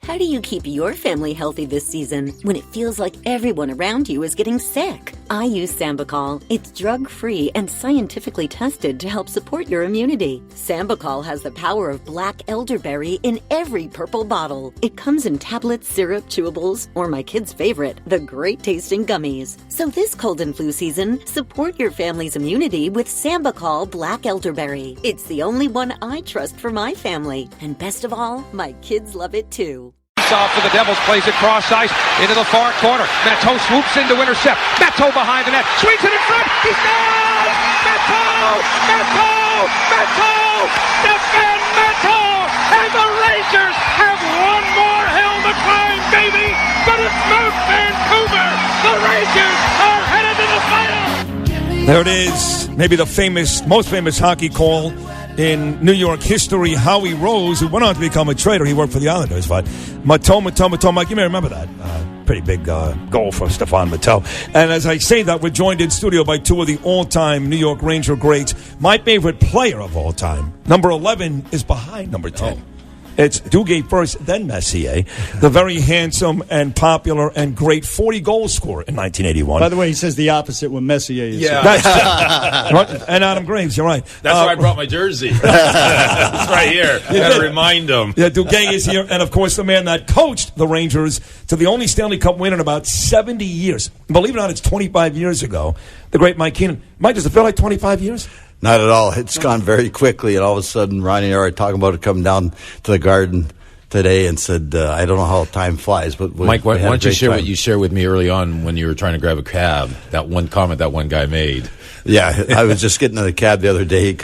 How do you keep your family healthy this season when it feels like everyone around you is getting sick? I use Sambucol. It's drug-free and scientifically tested to help support your immunity. Sambucol has the power of black elderberry in every purple bottle. It comes in tablets, syrup, chewables, or my kids' favorite, the great-tasting gummies. So this cold and flu season, support your family's immunity with Sambucol Black Elderberry. It's the only one I trust for my family. And best of all, my kids love it too. Off for the Devils, plays it cross ice into the far corner. Matteau swoops in to intercept. Matteau behind the net, swings it in front. He's down. Matteau, Stefan Matteau, and the Rangers have one more hill to climb, baby. But it's Mount Vancouver. The Rangers are headed to the final. There it is. Maybe the most famous hockey call in New York history. Howie Rose, who went on to become a trader. He worked for the Islanders, but Matteau, Mike, you may remember that. Pretty big goal for Stefan Matteau. And as I say that, we're joined in studio by two of the all-time New York Ranger greats. My favorite player of all time, number 11, is behind number 10. It's Duguay first, then Messier, the very handsome and popular and great 40-goal scorer in 1981. By the way, he says the opposite when Messier is. Yeah. And Adam Graves, you're right. That's why I brought my jersey. It's right here. I got to remind him. Yeah, Duguay is here. And, of course, the man that coached the Rangers to the only Stanley Cup win in about 70 years. Believe it or not, it's 25 years ago. The great Mike Keenan. Mike, does it feel like 25 years? Not at all. It's gone very quickly, and all of a sudden, Ronnie and I were talking about it coming down to the Garden today and said, I don't know how time flies. But Mike, why don't you share what you shared with me early on when you were trying to grab a cab, that one comment that one guy made? Yeah, I was just getting in the cab the other day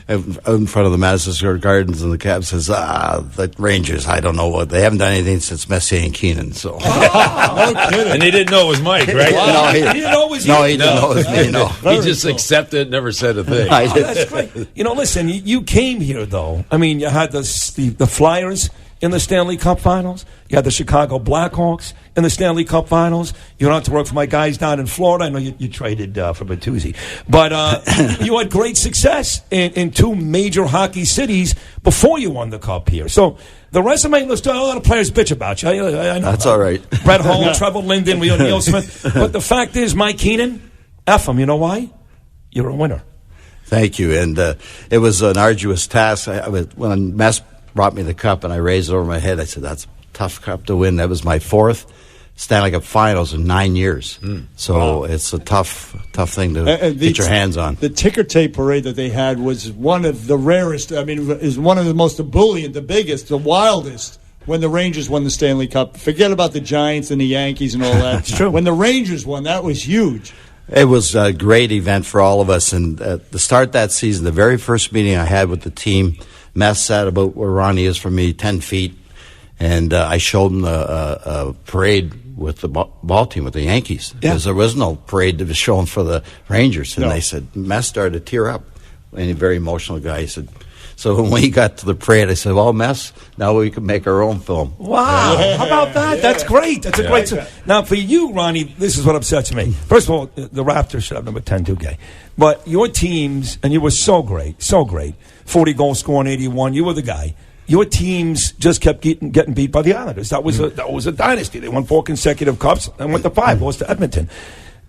in front of the Madison Square Gardens, and the cab says, the Rangers, I don't know what. They haven't done anything since Messier and Keenan. So. No kidding. And he didn't know it was Mike, right? No, he didn't know it was you. No, he didn't know it was me, no. He just accepted, never said a thing. That's great. Listen, you came here, though. I mean, you had the Flyers in the Stanley Cup Finals. You had the Chicago Blackhawks in the Stanley Cup Finals. You went out to work for my guys down in Florida. I know you traded for Bertuzzi. But you had great success in two major hockey cities before you won the Cup here. So the resume, let's do a lot of players bitch about you. I know that's all right. Brett Hull, Trevor Linden, we had Neil Smith. But the fact is, Mike Keenan, F him. You know why? You're a winner. Thank you. And it was an arduous task. When Mess brought me the cup and I raised it over my head, I said, that's a tough cup to win. That was my fourth Stanley Cup Finals in 9 years. So it's a tough thing to get your hands on. The ticker tape parade that they had was one of the rarest. I mean, is one of the most ebullient, the biggest, the wildest. When the Rangers won the Stanley Cup. Forget about the Giants and the Yankees and all that. That's true. When the Rangers won, that was huge. It was a great event for all of us. And to start that season, the very first meeting I had with the team, Mess sat about where Ronnie is from me, 10 feet. And I showed him a parade with the ball team, with the Yankees. Yeah. Because there was no parade that was shown for the Rangers. And they said, Mess started to tear up. And he's a very emotional guy. He said, so when we got to the parade, I said, well, Mess, now we can make our own film. Wow. How about that? Yeah. That's great. That's a great... Now, for you, Ronnie, this is what upsets me. First of all, the Raptors should have number 10, Duguay. But your teams, and you were so great, 40 goals scoring, 81, you were the guy. Your teams just kept getting beat by the Islanders. That was a dynasty. They won 4 consecutive cups and went to 5, lost to Edmonton.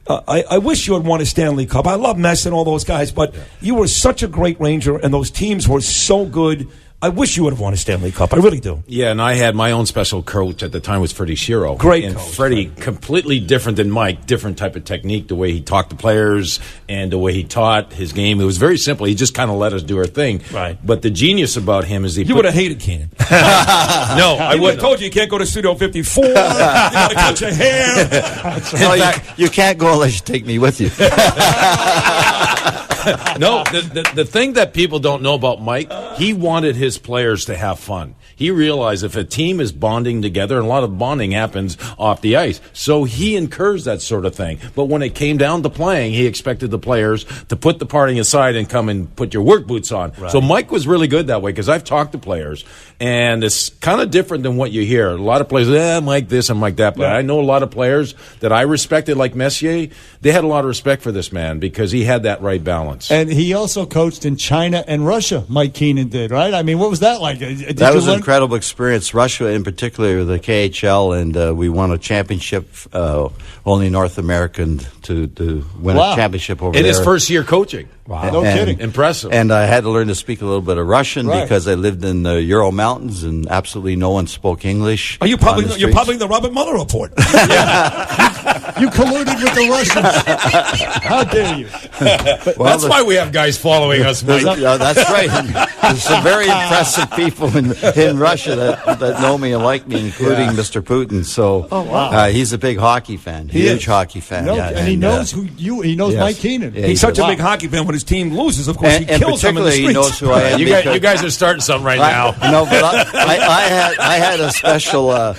I wish you had won a Stanley Cup. I love Mess and all those guys, but you were such a great Ranger, and those teams were so good. I wish you would have won a Stanley Cup. I really do. Yeah, and I had my own special coach at the time was Freddie Shiro. Great and coach. Freddie, completely different than Mike, different type of technique, the way he talked to players and the way he taught his game. It was very simple. He just kind of let us do our thing. Right. But the genius about him is you would have hated Keenan. No, I would have told you can't go to Studio 54. You got to cut your hair. No, you can't go unless you take me with you. No, the thing that people don't know about Mike, he wanted his players to have fun. He realized if a team is bonding together, and a lot of bonding happens off the ice, so he encouraged that sort of thing. But when it came down to playing, he expected the players to put the partying aside and come and put your work boots on. Right. So Mike was really good that way, because I've talked to players, and it's kind of different than what you hear. A lot of players, Mike this and Mike that. But I know a lot of players that I respected, like Messier, they had a lot of respect for this man because he had that right balance. balance. And he also coached in China and Russia, Mike Keenan did, right? I mean, what was that like? That was an incredible experience. Russia, in particular, the KHL, and we won a championship, only North American to win a championship over there. In his first year coaching. Wow. No kidding. Impressive. And I had to learn to speak a little bit of Russian because I lived in the Ural Mountains and absolutely no one spoke English. Are you probably the Robert Mueller report? You colluded with the Russians. How dare you? That's why we have guys following us, Mike. That's right. There's some very impressive people in Russia that know me and like me, including Mr. Putin. So he's a big hockey fan, huge hockey fan. And he knows he knows Mike Keenan. He's such a big hockey fan. When his team loses, of course, he kills them in the streets. He knows who I am. You guys are starting something right now. No, but I had a special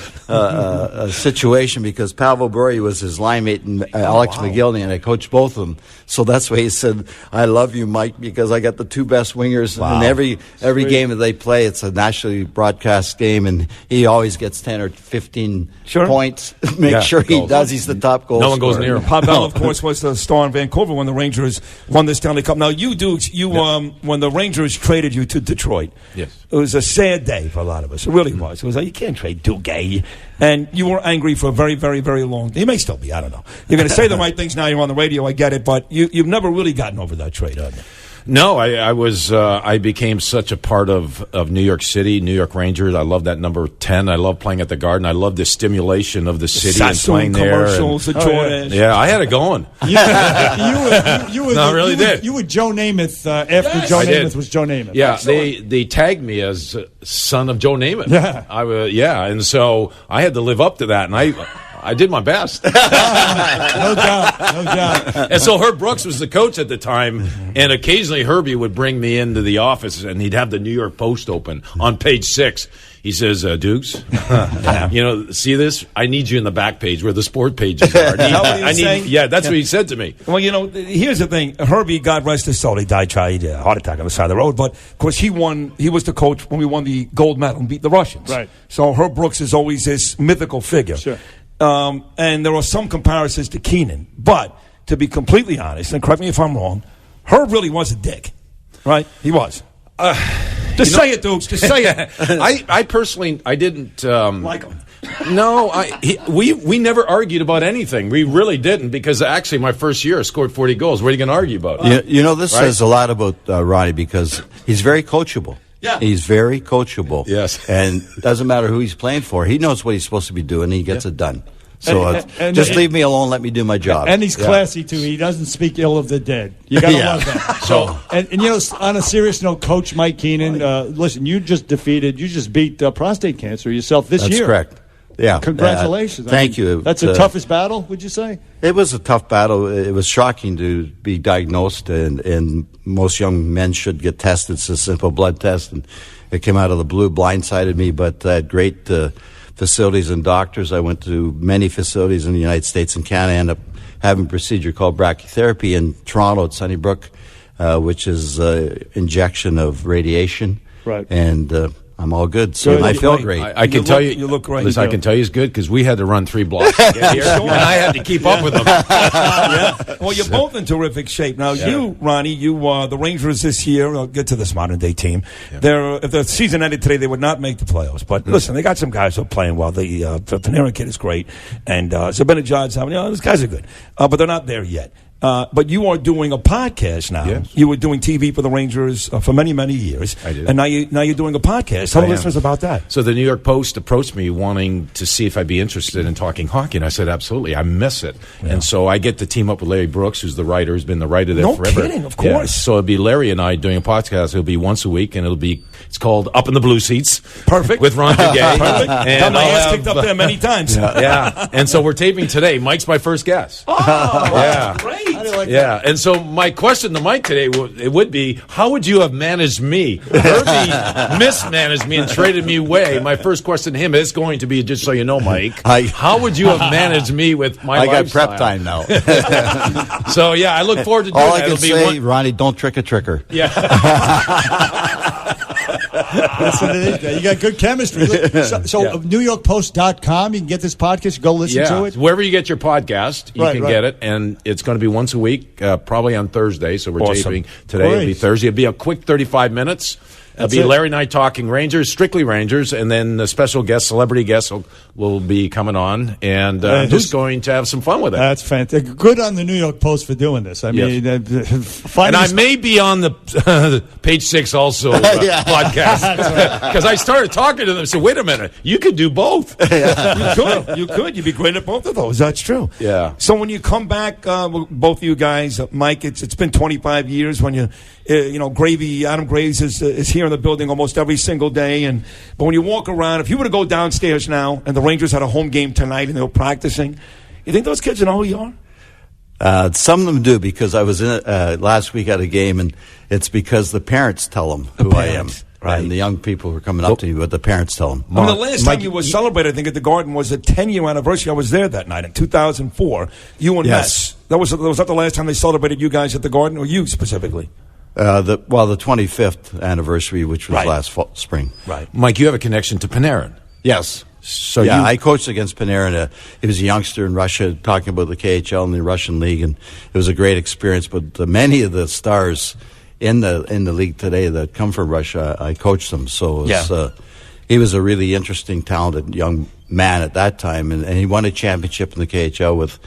situation because Pavel Bure was his line mate and Alex McGillney, and I coached both of them. So that's why he said, "I love you, Mike, because I got the two best wingers in every game that they play. It's a nationally broadcast game, and he always gets 10 or 15 points. Make sure he does. He's the top goal. No one goes near him. Pavel, of course, was the star in Vancouver when the Rangers won the Stanley Cup. Now, when the Rangers traded you to Detroit, it was a sad day for a lot of us. It really was. It was like, you can't trade Duguay. And you were angry for a very, very, very long time. You may still be. I don't know. You're going to say the right things now. You're on the radio. I get it. But you've never really gotten over that trade, have you? No, I became such a part of New York City, New York Rangers. I love that number 10. I love playing at the Garden. I love the stimulation of the city and playing there. Commercials, the Jordan. Yeah, I had it going. You were Joe Namath after Joe Namath was Joe Namath. Yeah, they tagged me as son of Joe Namath. Yeah, and so I had to live up to that, and I did my best. No doubt. And so Herb Brooks was the coach at the time, and occasionally Herbie would bring me into the office, and he'd have the New York Post open on page 6. He says, Dukes, see this? I need you in the back page where the sport pages are. That's what he said to me. Well, here's the thing. Herbie, God rest his soul, he died, heart attack on the side of the road. But, of course, he was the coach when we won the gold medal and beat the Russians. Right. So Herb Brooks is always this mythical figure. Sure. And there are some comparisons to Keenan. But, to be completely honest, and correct me if I'm wrong, Herb really was a dick. Right? He was. Just say it, Dukes. Just say it. I personally, I didn't like him. No, we never argued about anything. We really didn't, because actually my first year I scored 40 goals. What are you going to argue about? This says a lot about Ronnie, because he's very coachable. Yeah. He's very coachable. Yes. And doesn't matter who he's playing for. He knows what he's supposed to be doing, and he gets it done. So just leave me alone. Let me do my job. And he's classy, too. He doesn't speak ill of the dead. You got to love that. So, and on a serious note, Coach Mike Keenan, listen, you just beat prostate cancer yourself this year. That's correct. Yeah. Congratulations. Thank you. That's the toughest battle, would you say? It was a tough battle. It was shocking to be diagnosed, and most young men should get tested. It's a simple blood test, and it came out of the blue, blindsided me, but I had great facilities and doctors. I went to many facilities in the United States and Canada. I ended up having a procedure called brachytherapy in Toronto at Sunnybrook, which is injection of radiation. Right. And I'm all good. So I feel great. I can tell you. You look great. Listen, I can tell you it's good, because we had to run 3 blocks to get here, and I had to keep up with them. Well, you're both in terrific shape. Now, you, Ronnie, the Rangers this year, I'll get to this modern-day team. Yeah. If the season ended today, they would not make the playoffs. But listen, they got some guys who are playing well. The Panarin kid is great. And Zibanejad's having, those guys are good. But they're not there yet. But you are doing a podcast now. Yes. You were doing TV for the Rangers for many, many years. I did. And now you're doing a podcast. Tell the listeners about that. So the New York Post approached me wanting to see if I'd be interested in talking hockey, and I said, absolutely, I miss it. Yeah. And so I get to team up with Larry Brooks, who's the writer, who's been the writer there forever. No kidding, of course. Yeah. So it'll be Larry and I doing a podcast. It'll be once a week, and it's called Up in the Blue Seats. Perfect. With Ron Duguay. Perfect. And my ass kicked up there many times. Yeah. And so we're taping today. Mike's my first guest. Oh, yeah. Great. Yeah. And so my question to Mike today would be, how would you have managed me? Herbie mismanaged me and traded me away. My first question to him is going to be, just so you know, Mike, how would you have managed me with my lifestyle? I got prep time now. So, yeah, I look forward to doing All that. I can say, Ronnie, don't trick a tricker. Yeah. You got good chemistry. So NewYorkPost.com, you can get this podcast, go listen to it. Wherever you get your podcast, you can get it, and it's going to be once a week, probably on Thursday. So we're taping today. It'll be Thursday. It'll be a quick 35 minutes. It'll be Larry and I talking Rangers, strictly Rangers, and then the special guest, celebrity guest, will be coming on, and just going to have some fun with it. That's fantastic. Good on the New York Post for doing this. I mean, and I may be on the Page 6 also podcast, because I started talking to them and said, wait a minute, you could do both. You could. You'd be great at both of those. That's true. Yeah. So when you come back, both of you guys, Mike, it's been 25 years when Gravy, Adam Graves is here in the building almost every single day. But when you walk around, if you were to go downstairs now and the Rangers had a home game tonight and they were practicing, you think those kids know who you are? Some of them do, because I was in it last week at a game, and it's because the parents tell them who I am. Right. And the young people were coming up to me, but the parents tell them. The last time you were celebrated, I think, at the Garden was a 10-year anniversary. I was there that night in 2004. You and Mess. Was that the last time they celebrated you guys at the Garden, or you specifically? The 25th anniversary, which was last spring. Right. Mike, you have a connection to Panarin. Yes. So I coached against Panarin. He was a youngster in Russia, talking about the KHL and the Russian league, and it was a great experience. But many of the stars in the league today that come from Russia, I coached them. So he was a really interesting, talented young man at that time, and he won a championship in the KHL with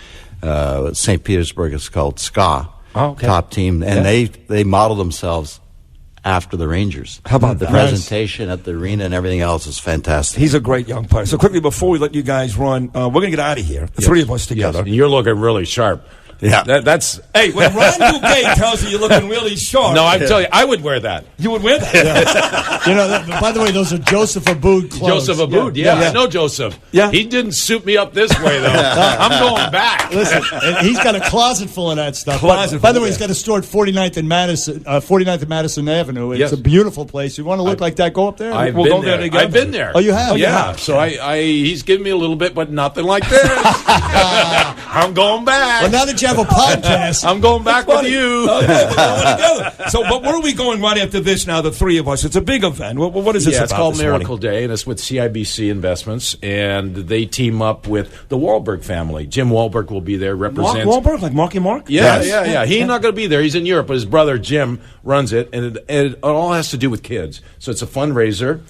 St. Petersburg. It's called SKA. Top team, and they model themselves after the Rangers. How about the presentation at the arena and everything else is fantastic. He's a great young player. So quickly, before we let you guys run, we're going to get out of here. The three of us together. Yes. You're looking really sharp. Yeah, that's. Hey, when Ron Duguay tells you you're looking really sharp. No, I tell you, I would wear that. You would wear that. By the way, those are Joseph Abboud clothes. Joseph Abboud, I know Joseph. Yeah, he didn't suit me up this way though. I'm going back. Listen, and he's got a closet full of that stuff. By the way, he's got a store at 49th and Madison Avenue. It's a beautiful place. You want to look like that? Go up there. I've been there. Oh, you have? Yeah. So he's giving me a little bit, but nothing like this. I'm going back. Well, now that you have a podcast, I'm going back with you. So, but where are we going right after this now, the three of us? It's a big event. What is this about? It's called Miracle morning? Day, and it's with CIBC Investments, and they team up with the Wahlberg family. Jim Wahlberg will be there, represents... Mark Wahlberg, like Marky Mark? Yeah. He's not going to be there. He's in Europe, but his brother Jim runs it, and it all has to do with kids. So it's a fundraiser.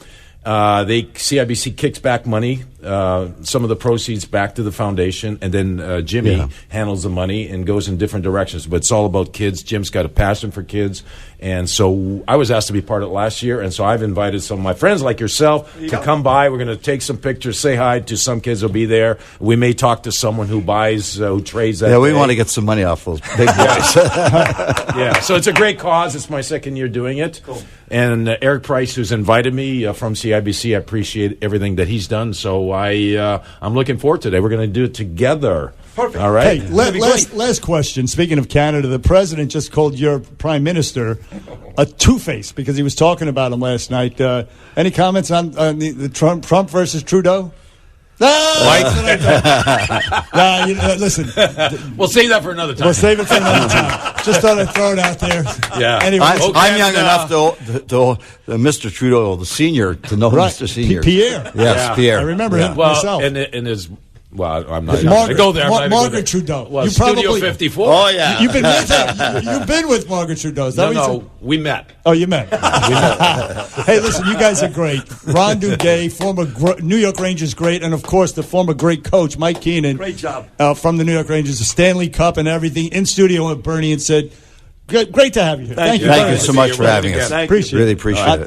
CIBC kicks back money, some of the proceeds back to the foundation, and then Jimmy handles the money and goes in different directions. But it's all about kids. Jim's got a passion for kids, and so I was asked to be part of it last year, and so I've invited some of my friends like yourself to come by. We're going to take some pictures, say hi to some kids who'll be there. We may talk to someone who who trades that. Yeah, we want to get some money off those big boys. So it's a great cause. It's my second year doing it. Cool. And Eric Price, who's invited me from CIBC, I appreciate everything that he's done. So I'm looking forward to it. We're going to do it together. Perfect. All right. Hey, last question. Speaking of Canada, the president just called your prime minister a two-face because he was talking about him last night. Any comments on the Trump versus Trudeau? Listen. We'll save that for another time. We'll save it for another time. Just thought I'd throw it out there. Yeah. Anyway, I'm young enough to Mr. Trudeau, the senior, to know Mr. Senior. Pierre. Yes, Pierre. I remember him myself. And his... Well, I'm not going to go there. Margaret Trudeau. Well, Studio 54. Oh, yeah. You've been with him. You've been with Margaret Trudeau. No, we met. Oh, you met. Hey, listen, you guys are great. Ron Duguay, former New York Rangers great, and, of course, the former great coach, Mike Keenan. Great job. From the New York Rangers, the Stanley Cup and everything, in studio with Bernie and said, great to have you here. Thank you so much for having us. Appreciate it. Really appreciate it.